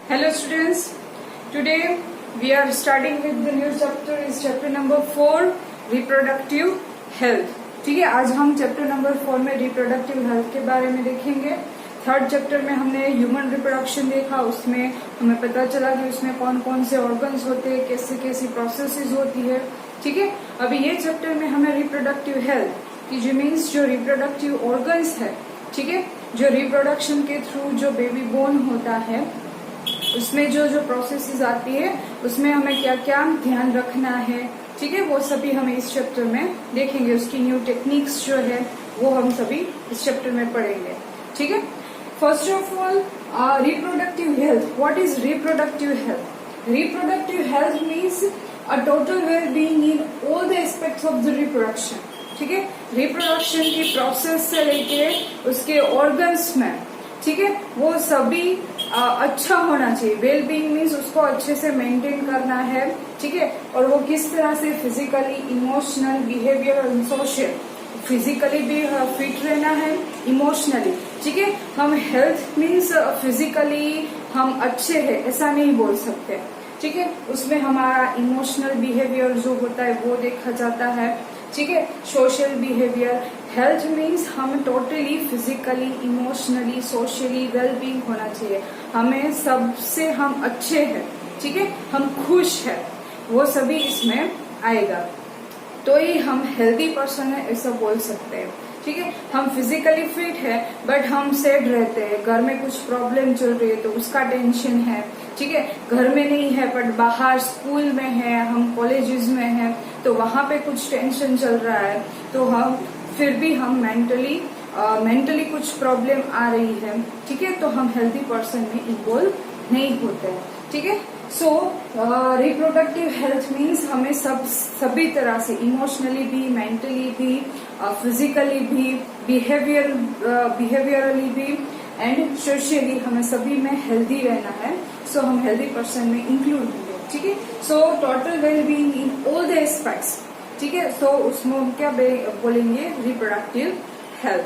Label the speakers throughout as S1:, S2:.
S1: Hello students, today we are starting with the new chapter is chapter number 4 reproductive health. ठीक है, आज हम chapter number 4 में reproductive health के बारे में देखेंगे. थर्ड चैप्टर में हमने ह्यूमन रिप्रोडक्शन देखा, उसमें हमें पता चला कि उसमें कौन कौन से ऑर्गन्स होते हैं, कैसे कैसी प्रोसेसेस होती है. ठीक है, अभी ये चैप्टर में हमें रिप्रोडक्टिव हेल्थ की जो मीन्स जो रिप्रोडक्टिव ऑर्गन्स है, ठीक है, जो रिप्रोडक्शन के थ्रू जो बेबी बोर्न होता है उसमें जो जो प्रोसेसेस आती है उसमें हमें क्या क्या ध्यान रखना है. ठीक है, वो सभी हम इस चैप्टर में देखेंगे. उसकी न्यू टेक्निक्स जो है वो हम सभी इस चैप्टर में पढ़ेंगे. ठीक है, first of all reproductive health. What is reproductive health? Reproductive health means a total well being in all the aspects of the reproduction. ठीक है, रिप्रोडक्शन की प्रोसेस से लेके उसके ऑर्गन्स में, ठीक है, वो सभी अच्छा होना चाहिए. वेल बीइंग मीन्स उसको अच्छे से मेंटेन करना है. ठीक है, और वो किस तरह से फिजिकली, इमोशनल, बिहेवियर और सोशल. फिजिकली भी फिट रहना है, इमोशनली. ठीक है, हम हेल्थ मीन्स फिजिकली हम अच्छे हैं ऐसा नहीं बोल सकते. ठीक है, उसमें हमारा इमोशनल बिहेवियर जो होता है वो देखा जाता है. ठीक है, सोशल बिहेवियर. हेल्थ मीन्स हम totally physically, emotionally, socially well being होना चाहिए. हमें सबसे हम अच्छे हैं. ठीक है, हम खुश हैं, वो सभी इसमें आएगा तो ही हम हेल्दी पर्सन है ऐसा बोल सकते हैं. ठीक है, हम फिजिकली फिट है बट हम सैड रहते हैं, घर में कुछ प्रॉब्लम चल रही है तो उसका टेंशन है. ठीक है, घर में नहीं है बट बाहर स्कूल में है, हम कॉलेजेस में है तो वहां पे कुछ टेंशन चल रहा है तो हम फिर भी हम मेंटली कुछ प्रॉब्लम आ रही है. ठीक है, तो हम हेल्दी पर्सन में इन्वॉल्व नहीं होते हैं. ठीक है, सो रिप्रोडक्टिव हेल्थ मीन्स हमें सभी तरह से इमोशनली भी, मेंटली भी, फिजिकली भी, बिहेवियरली भी एंड सोशली हमें सभी में हेल्दी रहना है. सो हम हेल्दी पर्सन में इंक्लूड होंगे. ठीक है, so total well being in all the aspects. ठीक है, सो उसमें हम क्या बोलेंगे? Reproductive health.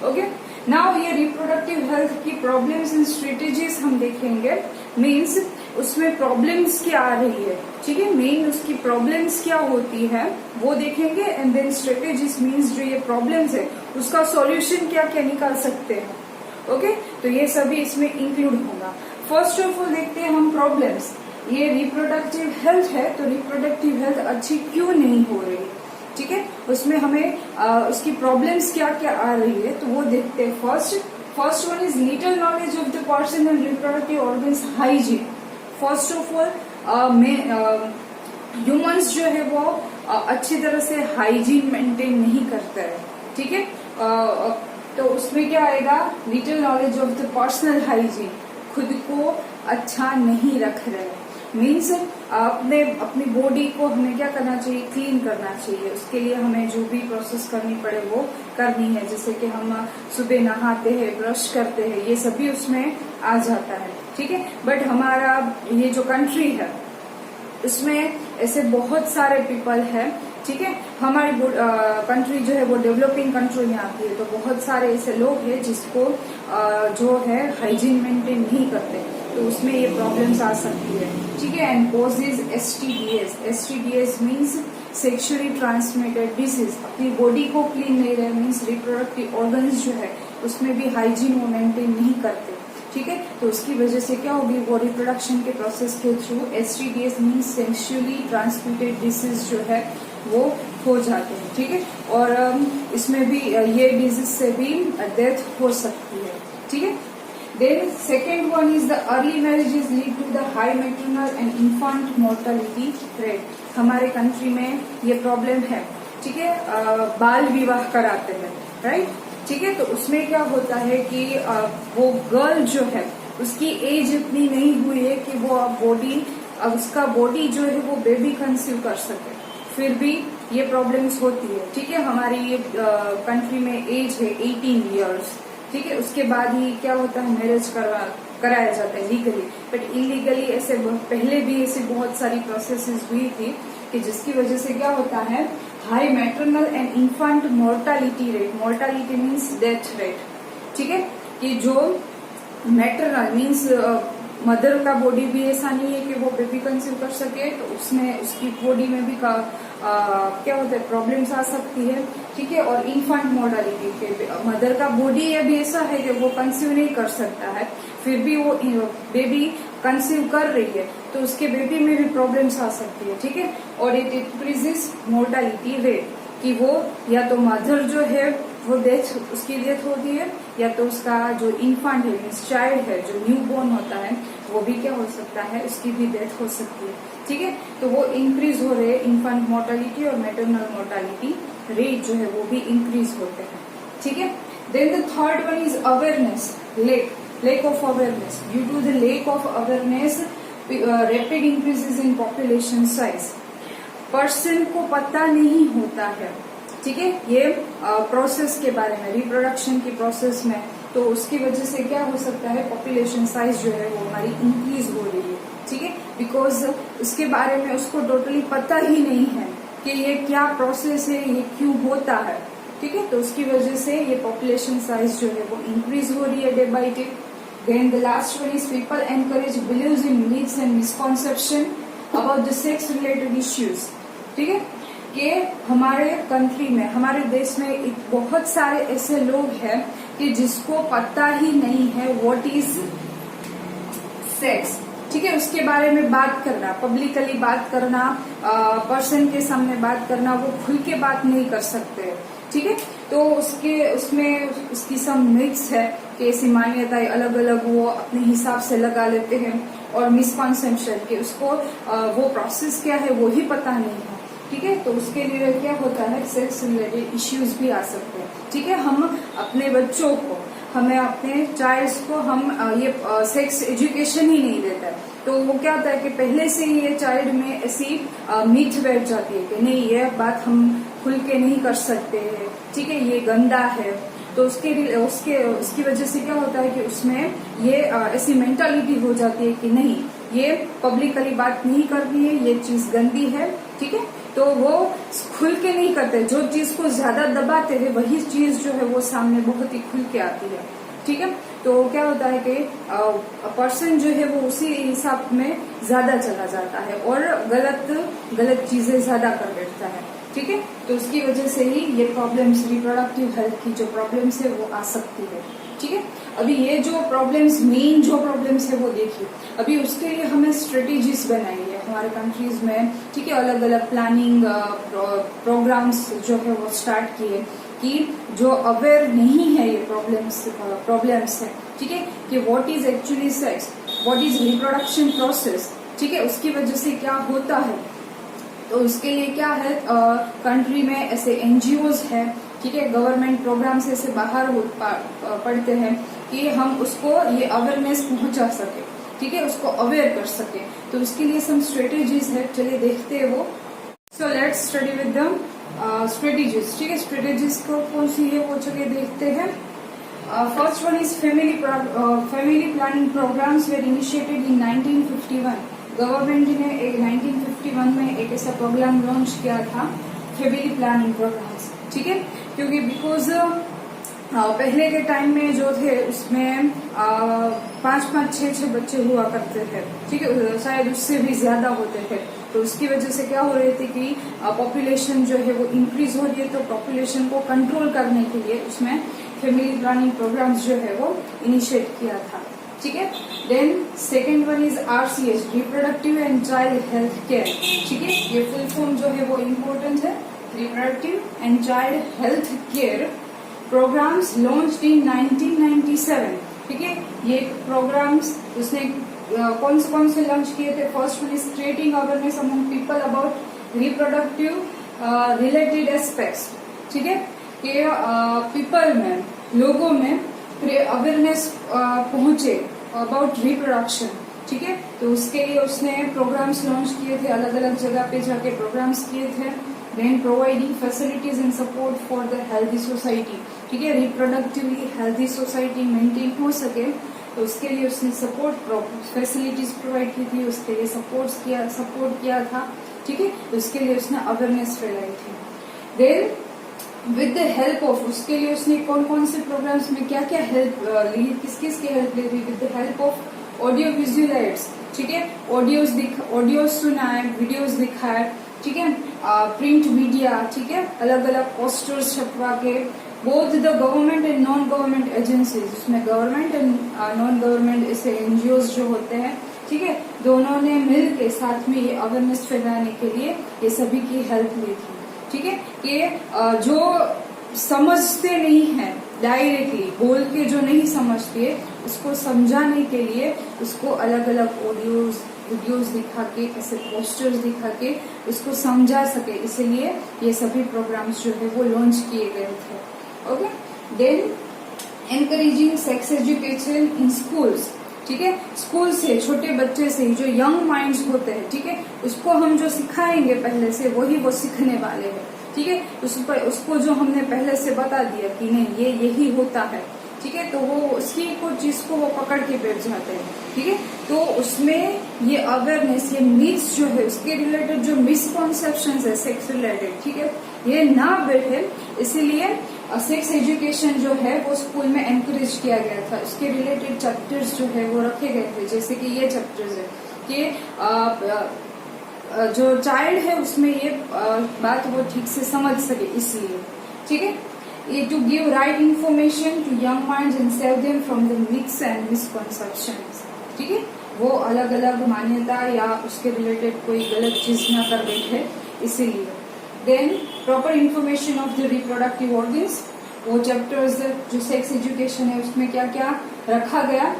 S1: ओके, नाउ ये रिप्रोडक्टिव हेल्थ की प्रॉब्लम्स एंड स्ट्रेटेजीज हम देखेंगे. मीन्स उसमें प्रॉब्लम्स क्या आ रही है. ठीक है, मेन उसकी प्रॉब्लम्स क्या होती है वो देखेंगे एंड देन स्ट्रेटेजीज मीन्स जो ये प्रॉब्लम्स है उसका सॉल्यूशन क्या क्या निकाल सकते हैं. ओके, तो ये सभी इसमें इंक्लूड होगा. फर्स्ट ऑफ ऑल देखते हैं हम प्रॉब्लम्स. ये रिप्रोडक्टिव हेल्थ है तो रिप्रोडक्टिव हेल्थ अच्छी क्यों नहीं हो रही. ठीक है, उसमें हमें उसकी प्रॉब्लम्स क्या क्या आ रही है तो वो देखते हैं. First one is little knowledge of the person and reproductive organs hygiene. First of all humans जो है वो अच्छी तरह से हाइजीन मेंटेन नहीं करते हैं. ठीक है, तो उसमें क्या आएगा? Little knowledge of the personal hygiene. खुद को अच्छा नहीं रख रहे मीन्स अपनी बॉडी को हमें क्या करना चाहिए? क्लीन करना चाहिए. उसके लिए हमें जो भी प्रोसेस करनी पड़े वो करनी है. जैसे कि हम सुबह नहाते हैं, ब्रश करते हैं, ये सभी उसमें आ जाता है. ठीक है, बट हमारा ये जो कंट्री है उसमें ऐसे बहुत सारे पीपल है. ठीक है, हमारी कंट्री जो है वो डेवलपिंग कंट्री में आती है तो बहुत सारे ऐसे लोग हैं जिसको जो है हाइजीन मेंटेन नहीं करते तो उसमें ये प्रॉब्लम्स आ सकती है. ठीक है, and causes STDs. STDs means sexually transmitted disease. अपनी बॉडी को क्लीन नहीं रहे मीन्स रिप्रोडक्टिव ऑर्गन्स जो है उसमें भी हाइजीन वो मेंटेन नहीं करते. ठीक है, तो उसकी वजह से क्या होगी? वो रिप्रोडक्शन के प्रोसेस के through STDs means sexually transmitted disease जो है वो हो जाते हैं. ठीक है, और इसमें भी ये डिजीज से भी डेथ हो सकती है. ठीक है, then second one is the early marriages lead to the high maternal and infant mortality rate. हमारे कंट्री में ये प्रॉब्लम है. ठीक है, बाल विवाह कराते हैं, राइट. ठीक है, तो उसमें क्या होता है कि वो गर्ल जो है उसकी एज इतनी नहीं हुई है कि वो उसका बॉडी जो है वो बेबी कंसीव कर सके, फिर भी ये प्रॉब्लम्स होती है. ठीक है, हमारी ये कंट्री में एज है 18 इयर्स. ठीक है, उसके बाद ही क्या होता है? मैरिज कराया जाता है लीगली. बट इलीगली ऐसे पहले भी ऐसी बहुत सारी प्रोसेसेस हुई थी कि जिसकी वजह से क्या होता है? High maternal and infant mortality rate, mortality means death rate, ठीक है। कि जो मैटरनल मीन्स मदर का बॉडी भी ऐसा नहीं है कि वो बेबी कंसीव कर सके, तो उसमें उसकी बॉडी में भी क्या होता है, प्रॉब्लम्स आ सकती है, ठीक है। और इन्फेंट मोर्टालिटी के मदर का बॉडी अभी ऐसा है कि वो कंसीव नहीं कर सकता है, फिर भी वो बेबी कंसीव कर रही है, तो उसके बेबी में भी प्रॉब्लम्स आ सकती है, ठीक है। और इट इंक्रीजेस मोर्टालिटी रेट, कि वो या तो मदर जो है वो उसकी डेथ होती है, या तो उसका जो इन्फेंट है मीन्स चाइल्ड है, जो न्यू बोर्न होता है, वो भी क्या हो सकता है, उसकी भी डेथ हो सकती है, ठीक है। तो वो इंक्रीज हो रहे हैं, इन्फेंट मोर्टालिटी और मैटरनल मोर्टालिटी रेट जो है वो भी इंक्रीज होते हैं, ठीक है। Then the third one is awareness, lack of awareness. Due to the lack of awareness, rapid increases in population size. Person को पता नहीं होता है, ठीक है, ये प्रोसेस के बारे में, रिप्रोडक्शन की प्रोसेस में, तो उसकी वजह से क्या हो सकता है, पॉपुलेशन साइज जो है वो हमारी इंक्रीज हो रही है, ठीक है। बिकॉज उसके बारे में उसको टोटली पता ही नहीं है कि ये क्या प्रोसेस है, ये क्यों होता है, ठीक है। तो उसकी वजह से ये पॉपुलेशन साइज जो है वो इंक्रीज हो रही है day by day. Then the last one is people encourage beliefs in myths and misconception about the sex related issues, ठीक है। कि हमारे कंट्री में, हमारे देश में बहुत सारे ऐसे लोग हैं कि जिसको पता ही नहीं है व्हाट इज सेक्स, ठीक है। उसके बारे में बात करना, पब्लिकली बात करना, पर्सन के सामने बात करना, वो खुल के बात नहीं कर सकते, ठीक है। तो उसमें उसकी सम मिथ्स है कि ऐसी मान्यताएं अलग अलग वो अपने हिसाब से लगा लेते हैं, और मिसकॉन्सेप्शन कि उसको वो प्रोसेस क्या है वो ही पता नहीं है, ठीक है। तो उसके लिए क्या होता है, सेक्स रिलेटेड इश्यूज भी आ सकते हैं, ठीक है। हम अपने बच्चों को, हमें अपने चाइल्ड को हम ये सेक्स एजुकेशन ही नहीं देता है, तो वो क्या होता है कि पहले से ही ये चाइल्ड में ऐसी मिथ बैठ जाती है कि नहीं, ये बात हम खुल के नहीं कर सकते हैं, ठीक है, ये गंदा है। तो उसकी वजह से क्या होता है कि उसमें ये ऐसी मेंटालिटी हो जाती है कि नहीं, ये पब्लिकली बात नहीं करनी है, ये चीज गंदी है, ठीक है। तो वो खुल के नहीं करते, जो चीज को ज्यादा दबाते हैं वही चीज जो है वो सामने बहुत ही खुल के आती है, ठीक है। तो क्या होता है कि पर्सन जो है वो उसी हिसाब में ज्यादा चला जाता है और गलत चीजें ज्यादा कर बैठता है, ठीक है। तो उसकी वजह से ही ये प्रॉब्लम्स, रिप्रोडक्टिव हेल्थ की जो प्रॉब्लम्स है वो आ सकती है, ठीक है। अभी ये जो प्रॉब्लम्स, मेन जो प्रॉब्लम्स है वो देखिए, अभी उसके लिए हमें स्ट्रेटेजीज बनाई है हमारे कंट्रीज में, ठीक है। अलग अलग प्लानिंग प्रोग्राम्स जो है वो स्टार्ट किए कि जो अवेयर नहीं है ये प्रॉब्लम्स है, ठीक है, कि what is actually sex, what is reproduction process, ठीक है, उसकी वजह से क्या होता है। तो उसके लिए क्या है, कंट्री में ऐसे एनजीओज है, ठीक है, गवर्नमेंट प्रोग्राम से ऐसे बाहर पड़ते हैं कि हम उसको ये अवेयरनेस पहुंचा सके, ठीक है, उसको अवेयर कर सके। तो उसके लिए सम स्ट्रेटेजीज है, चलिए देखते हैं वो। So let's study with the strategies, ठीक है। स्ट्रेटेजीज को कौन सी है वो चलिए देखते हैं। First one is family planning programmes were initiated in 1951। Government ने 1951 में एक ऐसा प्रोग्राम लॉन्च किया था, फैमिली प्लानिंग प्रोग्राम्स, ठीक है। क्योंकि बिकॉज पहले के टाइम में जो थे उसमें 5-5, 6-6 बच्चे हुआ करते थे, ठीक है, शायद उससे भी ज्यादा होते थे। तो उसकी वजह से क्या हो रही थी कि पॉपुलेशन जो है वो इंक्रीज हो रही है, तो पॉपुलेशन को कंट्रोल करने के लिए उसमें फैमिली प्लानिंग प्रोग्राम्स जो है वो इनिशिएट किया था, ठीक है। Then second one is RCH, reproductive and child health care, ठीक है। ये फुल फॉर्म जो है वो इम्पोर्टेंट है, reproductive and child health care programmes launched in 1997, ठीक है। ये प्रोग्राम्स उसने कौन से लॉन्च किए थे। First one is creating awareness among people about reproductive related aspects, ठीक है, कि पीपल में, लोगों में अवेयरनेस पहुंचे अबाउट रिप्रोडक्शन, ठीक है। तो उसके लिए उसने प्रोग्राम्स लॉन्च किए थे, अलग अलग जगह पे जाके प्रोग्राम्स किए थे। Then providing facilities and support for the healthy society, ठीक है, रिप्रोडक्टिवली हेल्दी सोसाइटी मेंटेन हो सके, तो उसके लिए उसने सपोर्ट फैसिलिटीज प्रोवाइड की थी, उसके लिए सपोर्ट किया था, ठीक है। तो उसके लिए उसने अवेयरनेस फैलाई थी। Then with the help of, उसके लिए उसने कौन कौन से प्रोग्राम्स में क्या क्या हेल्प ली, किस किस की हेल्प ली थी, with the help of audio visual aids, ठीक है, ऑडियोज सुनाए, वीडियोज दिखाए, ठीक है, प्रिंट मीडिया, ठीक है, अलग अलग पोस्टर्स छपवा के, both the government and non government agencies, उसमें गवर्नमेंट एंड नॉन गवर्नमेंट ऐसे एनजीओज जो होते हैं, ठीक है, दोनों ने मिल के साथ में ये अवेयरनेस फैलाने के लिए ये सभी की हेल्प ली थी, ठीक है, कि जो समझते नहीं है डायरेक्टली बोल के, जो नहीं समझते उसको समझाने के लिए उसको अलग अलग ऑडियोज वीडियोज दिखा के, ऐसे पोस्टर्स दिखा के उसको समझा सके, इसलिए ये सभी प्रोग्राम्स जो है वो लॉन्च किए गए थे। Okay, then encouraging sex education in schools, ठीक है, स्कूल से छोटे बच्चे से जो यंग माइंड्स होते हैं, ठीक है, उसको हम जो सिखाएंगे पहले से वही वो सीखने वाले हैं, ठीक है, उसको जो हमने पहले से बता दिया कि नहीं ये यही होता है, ठीक है, तो वो उसकी कुछ चीज को वो पकड़ के बैठ जाते हैं, ठीक है, तो उसमें ये अवेयरनेस, ये मिथ्स जो है उसके रिलेटेड जो मिसकॉन्सेप्शंस है सेक्स रिलेटेड, ठीक है, ये ना बैठे, इसीलिए सेक्स एजुकेशन जो है वो स्कूल में एनकरेज किया गया था। उसके रिलेटेड चैप्टर्स जो है वो रखे गए थे, जैसे कि ये चैप्टर्स है कि जो चाइल्ड है उसमें ये बात वो ठीक से समझ सके, इसलिए, ठीक है, ये to give right information to young minds and save them from the myths and misconceptions, ठीक है, वो अलग अलग मान्यता या उसके रिलेटेड कोई गलत चीज ना कर बैठे, इसीलिए। Then proper information of the reproductive organs, वो चैप्टर्स जो सेक्स एजुकेशन है उसमें क्या क्या रखा गया,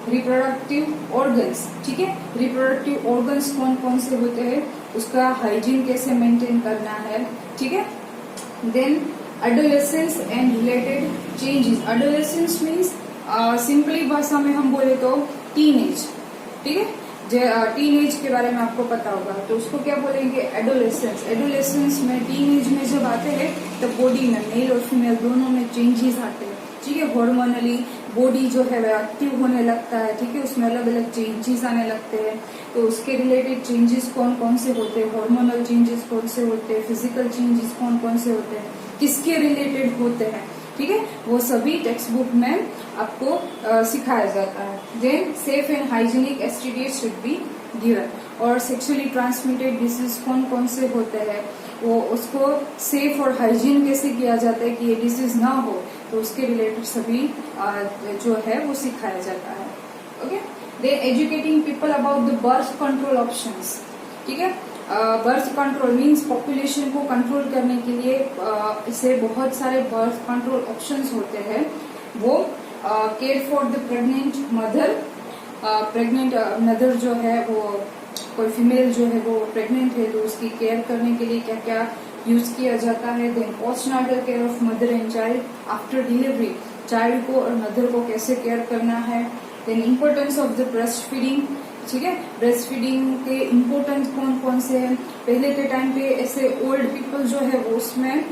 S1: रिप्रोडक्टिव ऑर्गन्स, ठीक है, रिप्रोडक्टिव ऑर्गन्स कौन कौन से होते हैं, उसका हाइजीन कैसे मेंटेन करना है, ठीक है। Then adolescence and related changes, adolescence means simply भाषा में हम बोले तो टीनेज, ठीक है, टीनेज के बारे में आपको पता होगा, तो उसको क्या बोलेंगे, एडोलेसेंस। एडोलेसेंस में टीनेज में जब आते हैं तो बॉडी में मेल और फीमेल दोनों में चेंजेस आते हैं, ठीक है, हार्मोनली बॉडी जो है वह एक्टिव होने लगता है, ठीक है, उसमें अलग अलग चेंजेस आने लगते हैं, तो उसके रिलेटेड चेंजेस कौन कौन से होते हैं, हार्मोनल चेंजेस कौन से होते हैं, फिजिकल चेंजेस कौन कौन से होते हैं, किसके रिलेटेड होते हैं, ठीक है, वो सभी टेक्स्ट बुक में आपको सिखाया जाता है। Then safe and hygienic STDs should be given, और सेक्सुअली ट्रांसमिटेड डिसीज कौन कौन से होते हैं, वो उसको सेफ और हाइजीन कैसे किया जाता है कि ये डिसीज ना हो, तो उसके रिलेटेड सभी जो है वो सिखाया जाता है। Okay, then educating people about the birth control options, ठीक है, बर्थ कंट्रोल मीन्स पॉपुलेशन को कंट्रोल करने के लिए इसे बहुत सारे बर्थ कंट्रोल ऑप्शंस होते हैं, वो care for the pregnant mother, pregnant mother जो है वो कोई फीमेल जो है वो प्रेग्नेंट है तो उसकी केयर करने के लिए क्या क्या यूज किया जाता है। Then postnatal care of mother and child, after delivery child को और मदर को कैसे केयर करना है। Then importance of the breast feeding, ठीक है, ब्रेस्ट फीडिंग के इम्पोर्टेंस कौन कौन से हैं। पहले के टाइम पे ऐसे ओल्ड पीपल जो है वो उसमें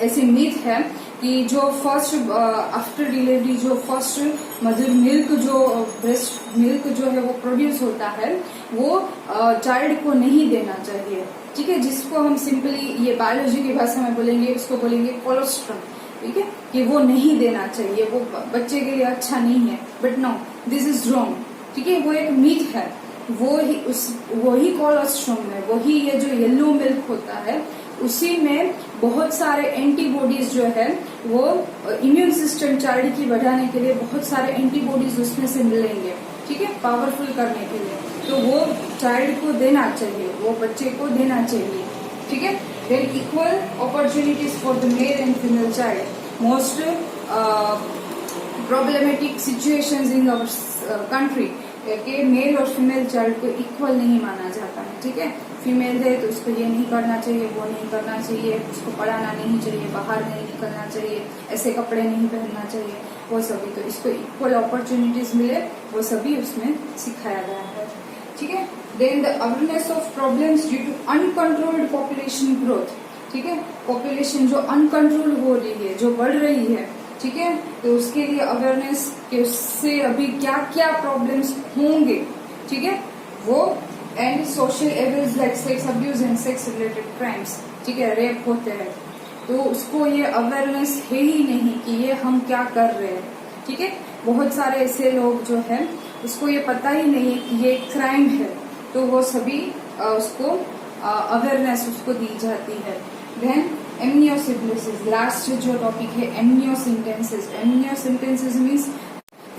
S1: ऐसी मीथ है कि जो फर्स्ट आफ्टर डिलीवरी जो फर्स्ट मदर मिल्क जो ब्रेस्ट मिल्क जो है वो प्रोड्यूस होता है वो चाइल्ड को नहीं देना चाहिए, ठीक है, जिसको हम सिंपली ये बायोलॉजी की भाषा में बोलेंगे, उसको बोलेंगे कोलोस्ट्रम, ठीक है, कि वो नहीं देना चाहिए, वो बच्चे के लिए अच्छा नहीं है। But no, this is wrong, ठीक है, वो एक मीथ है, वही कोलोस्ट्रम है, वही ये जो येलो मिल्क होता है उसी में बहुत सारे एंटीबॉडीज जो है वो इम्यून सिस्टम चाइल्ड की बढ़ाने के लिए बहुत सारे एंटीबॉडीज उसमें से मिलेंगे, ठीक है, पावरफुल करने के लिए, तो वो चाइल्ड को देना चाहिए, वो बच्चे को देना चाहिए, ठीक है। Then equal opportunities for the male and female child, most problematic situations in our country कि मेल और फीमेल चाइल्ड को इक्वल नहीं माना जाता है, ठीक है, फीमेल है तो उसको ये नहीं करना चाहिए, वो नहीं करना चाहिए, उसको पढ़ाना नहीं चाहिए, बाहर नहीं निकलना चाहिए, ऐसे कपड़े नहीं पहनना चाहिए, वो सभी, तो इसको इक्वल अपॉर्चुनिटीज मिले वो सभी उसमें सिखाया गया है, ठीक है। Then the awareness of problems due to uncontrolled population growth, ठीक है, पॉपुलेशन जो अनकंट्रोल हो रही है, जो बढ़ रही है, ठीक है, तो उसके लिए अवेयरनेस कि उससे अभी क्या क्या प्रॉब्लम्स होंगे, ठीक है, वो and social evils like sex abuse and sex related crimes, ठीक है, रेप होते हैं, तो उसको ये अवेयरनेस है ही नहीं कि ये हम क्या कर रहे हैं। ठीक है, बहुत सारे ऐसे लोग जो है उसको ये पता ही नहीं है कि ये क्राइम है, तो वो सभी उसको अवेयरनेस उसको दी जाती है। देन एमनियोसिंटेसिस, लास्ट जो टॉपिक है एमनियोसिंटेसिस। एमनियोसिंटेसिस means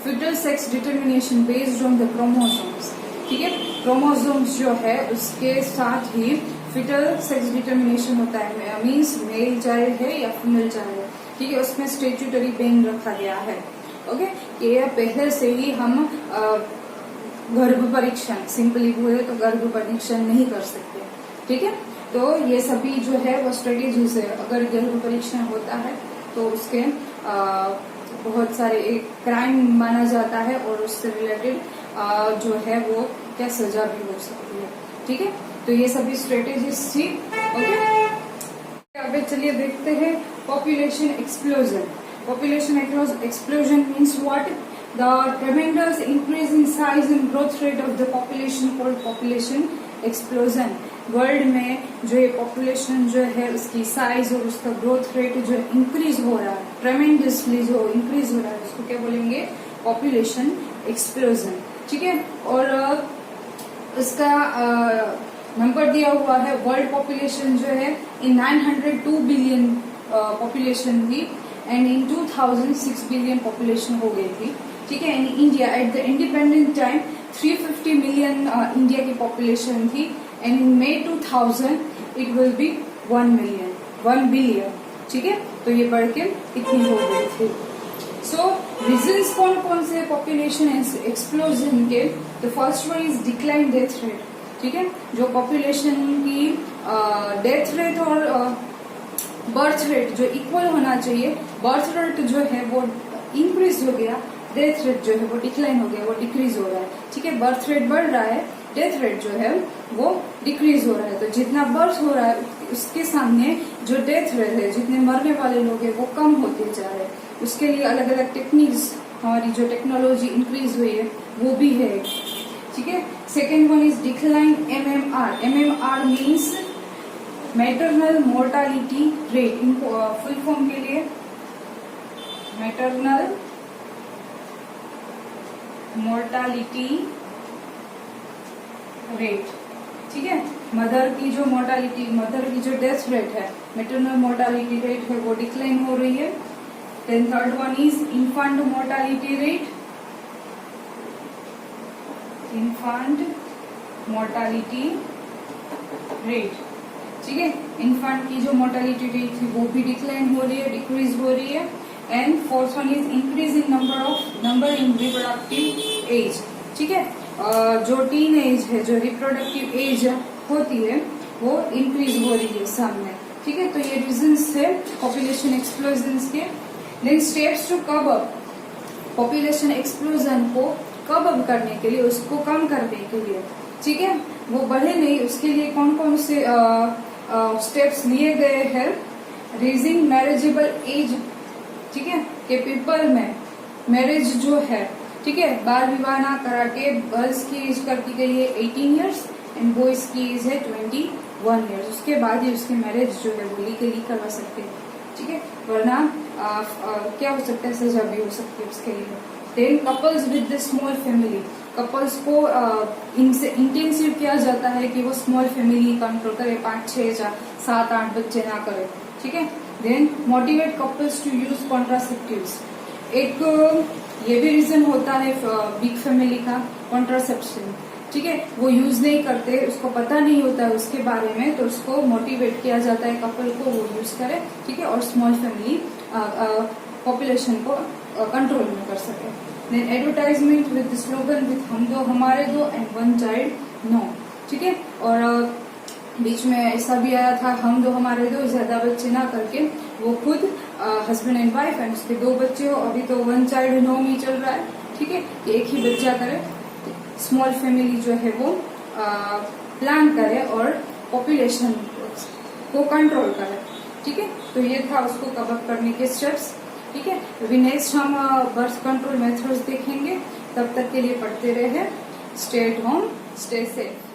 S1: fetal sex determination based on the chromosomes। ठीक है, क्रोमोसोम्स जो है उसके साथ ही फिटल सेक्स डिटर्मिनेशन होता है, मीन्स मेल चाइल्ड है या फीमेल चाइल्ड है। ठीक है, उसमें स्टेट्यूटरी पेन रखा गया है। ओके, कि पहले से ही हम गर्भ परीक्षण, सिंपली बोले तो गर्भ परीक्षण नहीं कर सकते। ठीक है, तो ये सभी जो है वो स्ट्रेटेजीज है। अगर गर्भ परीक्षण होता है तो उसके बहुत सारे एक क्राइम माना जाता है और उससे रिलेटेड जो है वो क्या सजा भी हो सकती है। ठीक है, तो ये सभी स्ट्रेटेजीज थी। ओके, अब चलिए देखते हैं population explosion. Population explosion means what? The ट्रेमेंडस increase in size and growth rate of the population called population explosion. World में जो ये पॉपुलेशन जो है उसकी साइज और उसका ग्रोथ रेट जो इंक्रीज हो रहा है, ट्रेमेंडसली जो इंक्रीज हो रहा है, उसको क्या बोलेंगे? Population explosion. ठीक है, और इसका नंबर दिया हुआ है। वर्ल्ड पॉपुलेशन जो है इन 902 बिलियन पॉपुलेशन थी एंड इन 2000 6 बिलियन पॉपुलेशन हो गई थी। ठीक है, in India at the independent time 350 million India की पॉपुलेशन थी and in May 2000 it will be 1 billion. ठीक है, तो ये बढ़ के इतनी हो गई थी। सो रीजंस कौन कौन से पॉपुलेशन एक्सप्लोजन के? The first one is decline death rate. ठीक है, जो पॉपुलेशन की डेथ रेट और बर्थ रेट जो इक्वल होना चाहिए, बर्थ रेट जो है वो इंक्रीज हो गया, डेथ रेट जो है वो डिक्लाइन हो गया, वो डिक्रीज हो रहा है। ठीक है, बर्थ रेट बढ़ रहा है, डेथ रेट जो है वो डिक्रीज हो रहा है। तो जितना बर्थ हो रहा है उसके सामने जो डेथ रेट है, जितने मरने वाले लोग हैं वो कम होते जा रहे हैं। उसके लिए अलग अलग टेक्निक्स, हमारी जो टेक्नोलॉजी इंक्रीज हुई है वो भी है। ठीक है, second one is decline MMR। MMR means maternal mortality rate. इनको फुल फॉर्म के लिए मैटरनल मोर्टालिटी रेट। ठीक है, मदर की जो मोर्टालिटी, मदर की जो डेथ रेट है, मैटरनल मोर्टालिटी रेट है वो डिक्लाइन हो रही है। Then third one is infant mortality rate. Infant mortality rate. ठीक है, इन्फेंट की जो मोर्टालिटी रेट थी वो भी डिक्लाइन हो रही है, डिक्रीज हो रही है। And fourth one is increase in number in reproductive age. ठीक है, जो टीन एज है, जो रिप्रोडक्टिव एज होती है वो इंक्रीज हो रही है सामने। ठीक है, तो ये रीजंस है पॉपुलेशन एक्सप्लोजन के। देन स्टेप्स टू कब अप, पॉपुलेशन एक्सप्लोजन को कब अप करने के लिए, उसको कम करने के लिए, ठीक है, वो बढ़े नहीं, उसके लिए कौन कौन से स्टेप्स लिए गए हैं? Raising marriageable age. ठीक है, कि पीपल में मैरिज जो है, ठीक है, बाल विवाह ना करा के गर्ल्स की एज कर दी गई है 18 ईयर्स एंड बॉयज की एज है 21 ईयर्स। उसके बाद ही उसकी मैरिज जो है वो लीगली करवा सकते हैं। ठीक है, वरना क्या हो सकता है? सजा भी हो सकती है उसके लिए। Then couples with the small family, couples को इनसे इंटेंसिव किया जाता है कि वो स्मॉल फैमिली कंट्रोल करे, 5, 6 या 7, 8 बच्चे ना करे। ठीक है, then motivate couples to use contraceptives. एक ये भी रीजन होता है बिग फैमिली का, कॉन्ट्रासेप्शन। ठीक है, वो यूज नहीं करते, उसको पता नहीं होता है उसके बारे में, तो उसको मोटिवेट किया जाता है कपल को वो यूज करे। ठीक है, और स्मॉल फैमिली पॉपुलेशन को कंट्रोल में कर सके। Then advertisement with slogan with हम दो हमारे दो एंड 1 चाइल्ड नो। ठीक है, और बीच में ऐसा भी आया था, हम दो हमारे दो, ज्यादा बच्चे ना करके वो खुद हस्बैंड एंड वाइफ एंड उसके 2 बच्चे हो। अभी तो 1 चाइल्ड नो में चल रहा है। ठीक है, कि एक ही बच्चा करे, स्मॉल फैमिली जो है वो प्लान करे और पॉपुलेशन को कंट्रोल करे। ठीक है, तो ये था उसको कवर करने के स्टेप्स। ठीक है, अभी नेक्स्ट हम बर्थ कंट्रोल मेथड्स देखेंगे। तब तक के लिए पढ़ते रहे। Stay at home, stay safe.